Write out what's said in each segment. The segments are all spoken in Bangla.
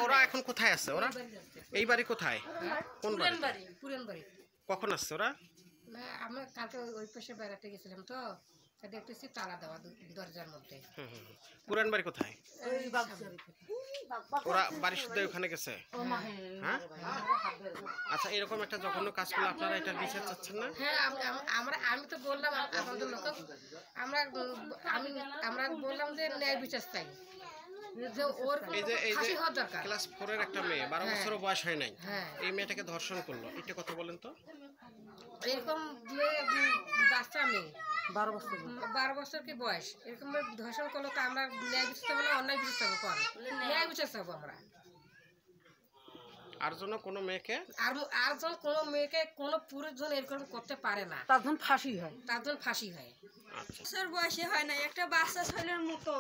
ওরা এখন কোথায় আছে? ওরা এই বাড়ি কোথায়? কোন বাড়ি? পুরান বাড়ি। কখন আসছে ওরা? আমরা কালকে ওই পাশে বেড়াতে গেছিলাম তো, দেখতেছি তালা দেওয়া দরজার মধ্যে। পুরান বাড়ি কোথায়? ওরা বাড়ির শুদ্ধ ওখানে গেছে? হ্যাঁ, আচ্ছা, এরকম একটা জঘন্য কাজ করলে আপনারা এটার বিচার চাচ্ছেন না? হ্যাঁ, আমি তো বললাম আমাদের লোক, আমরা বললাম যে ন্যায় বিচার চাই, যে ওর ফাঁসি হওয়া দরকার। ক্লাস 4 এর একটা মেয়ে, 12 বছরও বয়স হয় নাই, এই মেয়েটাকে ধর্ষণ করলো, এটা কথা বলেন তো। এরকম বাচ্চা মেয়ে 12 বছর কি বয়স, এরকম ধর্ষণ করলো তো আমরা ন্যায় বিচার চাবো না অন্যায় বিচার চাবো? কর ন্যায় বিচার চাবো আমরা। আর জন্য কোনো মেয়েকে কোনো মেয়েকে কোনো পুরুষজন এরকম করতে পারে না, তার জন্য ফাঁসি হয়। বছর বয়সে হয় না, একটা বাচ্চা ছেলের মতো।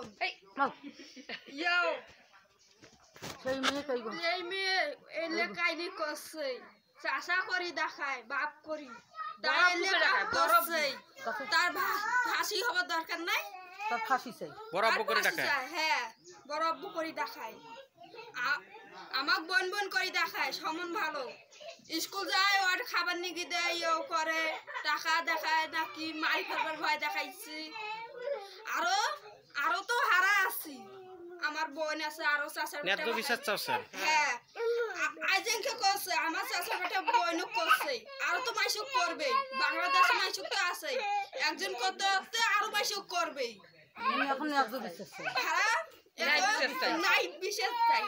এই মেয়ে এলে কাহিনী করছে, চাষা করি দেখায়, বাপ করি তার ফাঁসি হবার দরকার নাই, তার ফাঁসি চাই, বরাবর করে দেখায়। হ্যাঁ, বরাবর করে দেখায়, আমাক বন বন করে দেখায়, সমন ভালো স্কুল যায়, ওর খাবার নিয়ে দেয়, ইয়েও করে, টাকা দেখায় নাকি মাই ফেলবার ভয় দেখাইছি। আরো তো হারা আছি, আমার বোন আছে, আরো চাচার ন্যায্য বিচার চাচ্ছেন? হ্যাঁ, আইজেনকে করছে, আমার চাচার বেটা বোনও করছে, আরো তো মাইসুক করবে, বাংলাদেশে মাইসুক তো আছে, একজন করতে করতে আরো মাইসুক করবে। এখন ন্যায্য বিচার চাই, নাই বিচার চাই।